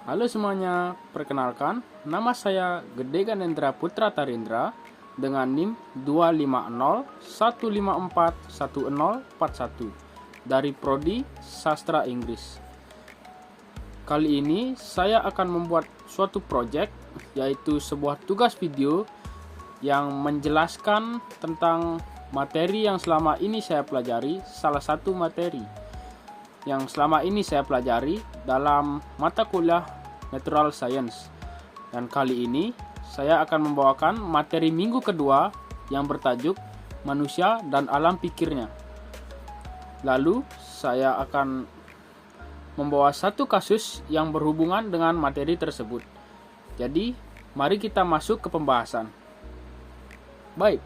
Halo semuanya, perkenalkan, nama saya Gede Ganendra Putra Tarindra dengan NIM 25015411041 dari Prodi Sastra Inggris. Kali ini saya akan membuat suatu project, yaitu sebuah tugas video yang menjelaskan tentang materi yang selama ini saya pelajari, salah satu materi yang selama ini saya pelajari dalam mata kuliah Natural Science. Dan kali ini saya akan membawakan materi minggu kedua yang bertajuk Manusia dan Alam Pikirnya. Lalu saya akan membawa satu kasus yang berhubungan dengan materi tersebut. Jadi, mari kita masuk ke pembahasan. Baik,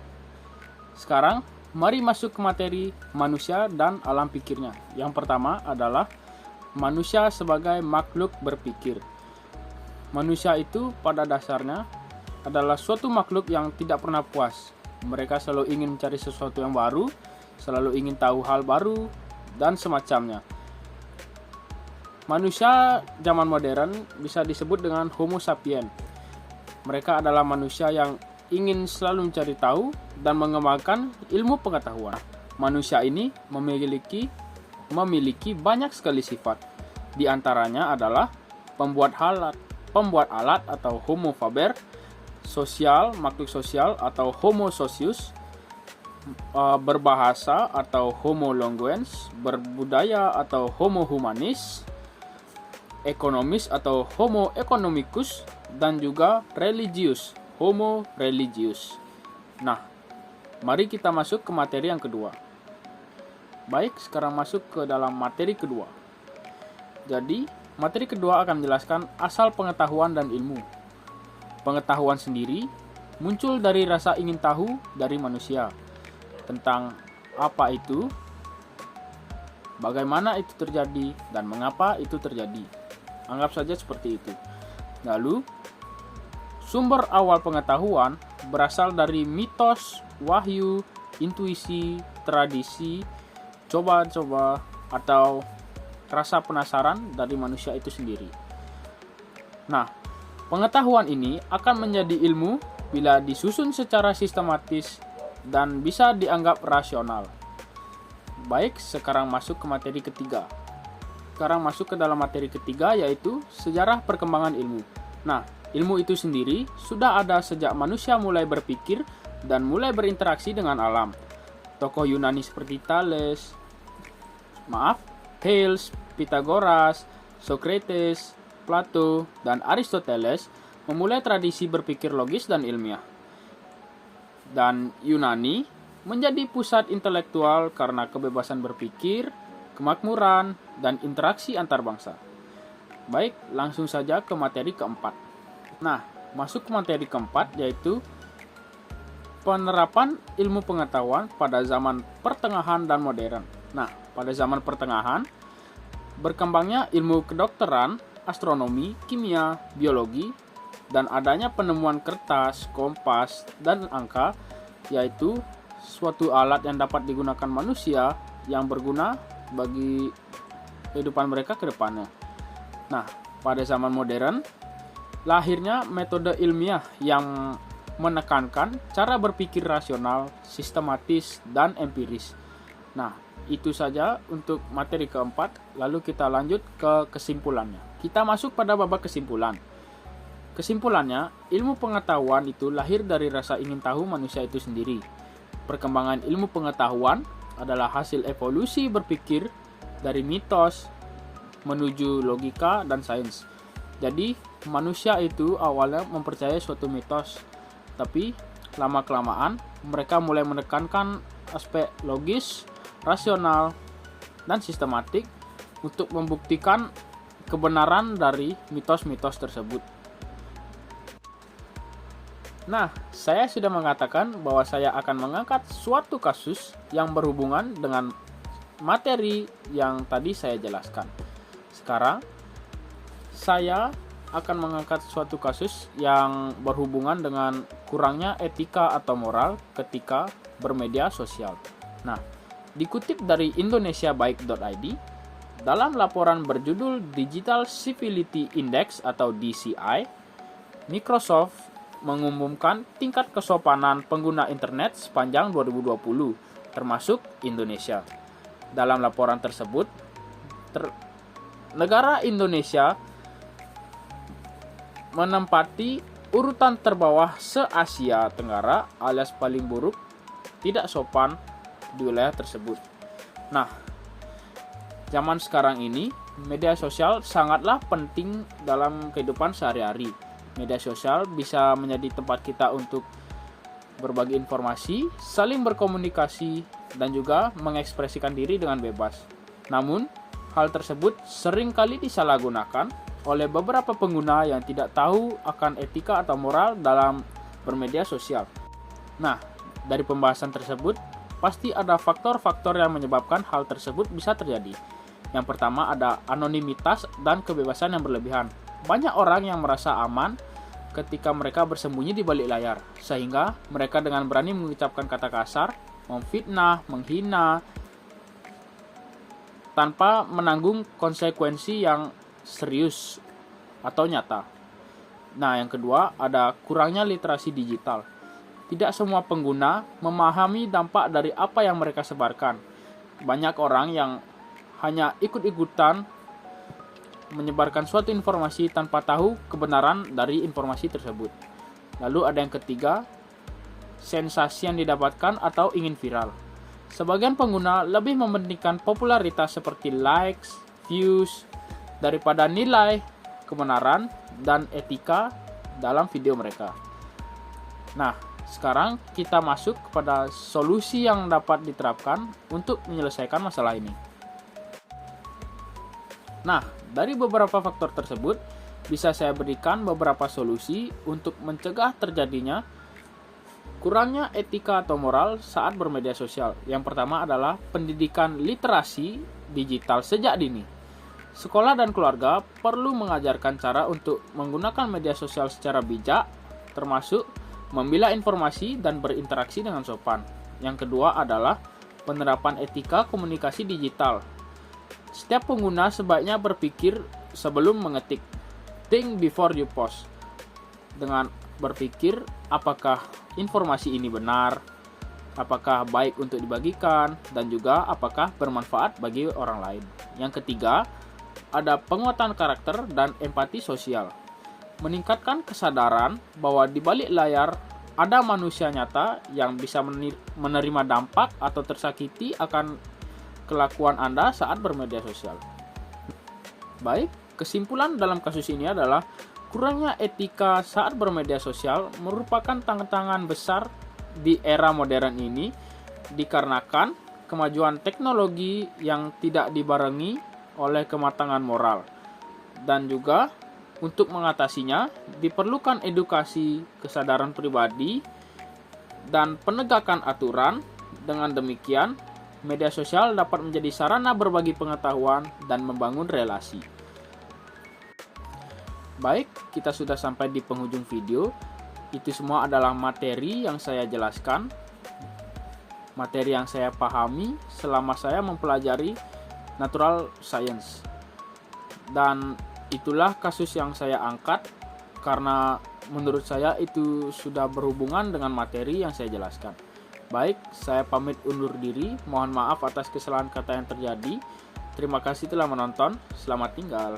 sekarang mari masuk ke materi manusia dan alam pikirnya. Yang pertama adalah manusia sebagai makhluk berpikir. Manusia itu pada dasarnya adalah suatu makhluk yang tidak pernah puas. Mereka selalu ingin mencari sesuatu yang baru, selalu ingin tahu hal baru, dan semacamnya. Manusia zaman modern bisa disebut dengan Homo sapiens. Mereka adalah manusia yang ingin selalu mencari tahu dan mengembangkan ilmu pengetahuan. Manusia ini memiliki banyak sekali sifat. Di antaranya adalah pembuat alat atau Homo faber, sosial, makhluk sosial atau Homo socius, berbahasa atau Homo linguens, berbudaya atau Homo humanis, ekonomis atau Homo economicus, dan juga religius, Homo religius. Nah, mari kita masuk ke materi yang kedua. Baik, sekarang masuk ke dalam materi kedua. Jadi, materi kedua akan menjelaskan asal pengetahuan dan ilmu. Pengetahuan sendiri muncul dari rasa ingin tahu dari manusia tentang apa itu, bagaimana itu terjadi, dan mengapa itu terjadi. Anggap saja seperti itu. Lalu, sumber awal pengetahuan berasal dari mitos, wahyu, intuisi, tradisi, coba-coba, atau rasa penasaran dari manusia itu sendiri. Nah, pengetahuan ini akan menjadi ilmu bila disusun secara sistematis dan bisa dianggap rasional. Baik, sekarang masuk ke materi ketiga. Sekarang masuk ke dalam materi ketiga, yaitu sejarah perkembangan ilmu. Nah, ilmu itu sendiri sudah ada sejak manusia mulai berpikir dan mulai berinteraksi dengan alam. Tokoh Yunani seperti Thales, Pythagoras, Socrates, Plato, dan Aristoteles memulai tradisi berpikir logis dan ilmiah. Dan Yunani menjadi pusat intelektual karena kebebasan berpikir, kemakmuran, dan interaksi antar bangsa. Baik, langsung saja ke materi keempat. Nah, masuk ke materi keempat, yaitu penerapan ilmu pengetahuan pada zaman pertengahan dan modern. Nah, pada zaman pertengahan, berkembangnya ilmu kedokteran, astronomi, kimia, biologi, dan adanya penemuan kertas, kompas, dan angka, yaitu suatu alat yang dapat digunakan manusia yang berguna bagi kehidupan mereka ke depannya. Nah, pada zaman modern, lahirnya metode ilmiah yang menekankan cara berpikir rasional, sistematis, dan empiris. Nah, itu saja untuk materi keempat, lalu kita lanjut ke kesimpulannya. Kita masuk pada babak kesimpulan. Kesimpulannya, ilmu pengetahuan itu lahir dari rasa ingin tahu manusia itu sendiri. Perkembangan ilmu pengetahuan adalah hasil evolusi berpikir dari mitos menuju logika dan sains. Jadi, manusia itu awalnya mempercayai suatu mitos, tapi lama-kelamaan mereka mulai menekankan aspek logis, rasional, dan sistematik untuk membuktikan kebenaran dari mitos-mitos tersebut. Nah, saya sudah mengatakan bahwa saya akan mengangkat suatu kasus yang berhubungan dengan materi yang tadi saya jelaskan. Sekarang, saya akan mengangkat suatu kasus yang berhubungan dengan kurangnya etika atau moral ketika bermedia sosial. Nah, dikutip dari indonesiabaik.id, dalam laporan berjudul Digital Civility Index atau DCI, Microsoft mengumumkan tingkat kesopanan pengguna internet sepanjang 2020, termasuk Indonesia. Dalam laporan tersebut, negara Indonesia menempati urutan terbawah se-Asia Tenggara alias paling buruk tidak sopan di wilayah tersebut. Nah, zaman sekarang ini media sosial sangatlah penting dalam kehidupan sehari-hari. Media sosial bisa menjadi tempat kita untuk berbagi informasi, saling berkomunikasi, dan juga mengekspresikan diri dengan bebas. Namun, hal tersebut seringkali disalahgunakan oleh beberapa pengguna yang tidak tahu akan etika atau moral dalam bermedia sosial. Nah, dari pembahasan tersebut, pasti ada faktor-faktor yang menyebabkan hal tersebut bisa terjadi. Yang pertama ada anonimitas dan kebebasan yang berlebihan. Banyak orang yang merasa aman ketika mereka bersembunyi di balik layar, sehingga mereka dengan berani mengucapkan kata kasar, memfitnah, menghina, tanpa menanggung konsekuensi yang serius atau nyata. Nah, yang kedua ada kurangnya literasi digital. Tidak semua pengguna memahami dampak dari apa yang mereka sebarkan. Banyak orang yang hanya ikut-ikutan menyebarkan suatu informasi tanpa tahu kebenaran dari informasi tersebut. Lalu ada yang ketiga, sensasi yang didapatkan atau ingin viral. Sebagian pengguna lebih mementingkan popularitas seperti likes, views, daripada nilai, kebenaran, dan etika dalam video mereka. Nah, sekarang kita masuk kepada solusi yang dapat diterapkan untuk menyelesaikan masalah ini. Nah, dari beberapa faktor tersebut, bisa saya berikan beberapa solusi untuk mencegah terjadinya kurangnya etika atau moral saat bermedia sosial. Yang pertama adalah pendidikan literasi digital sejak dini. Sekolah dan keluarga perlu mengajarkan cara untuk menggunakan media sosial secara bijak, termasuk memilah informasi dan berinteraksi dengan sopan. Yang kedua adalah penerapan etika komunikasi digital. Setiap pengguna sebaiknya berpikir sebelum mengetik. Think before you post. Dengan berpikir apakah informasi ini benar, apakah baik untuk dibagikan, dan juga apakah bermanfaat bagi orang lain. Yang ketiga, ada penguatan karakter dan empati sosial. Meningkatkan kesadaran bahwa di balik layar ada manusia nyata yang bisa menerima dampak atau tersakiti akan kelakuan Anda saat bermedia sosial. Baik, kesimpulan dalam kasus ini adalah kurangnya etika saat bermedia sosial merupakan tantangan besar di era modern ini dikarenakan kemajuan teknologi yang tidak dibarengi oleh kematangan moral. Dan juga untuk mengatasinya diperlukan edukasi, kesadaran pribadi, dan penegakan aturan. Dengan demikian, media sosial dapat menjadi sarana berbagi pengetahuan dan membangun relasi. Baik, kita sudah sampai di penghujung video. Itu semua adalah materi yang saya jelaskan, materi yang saya pahami selama saya mempelajari natural science. Dan itulah kasus yang saya angkat karena menurut saya itu sudah berhubungan dengan materi yang saya jelaskan. Baik, saya pamit undur diri. Mohon maaf atas kesalahan kata yang terjadi. Terima kasih telah menonton. Selamat tinggal.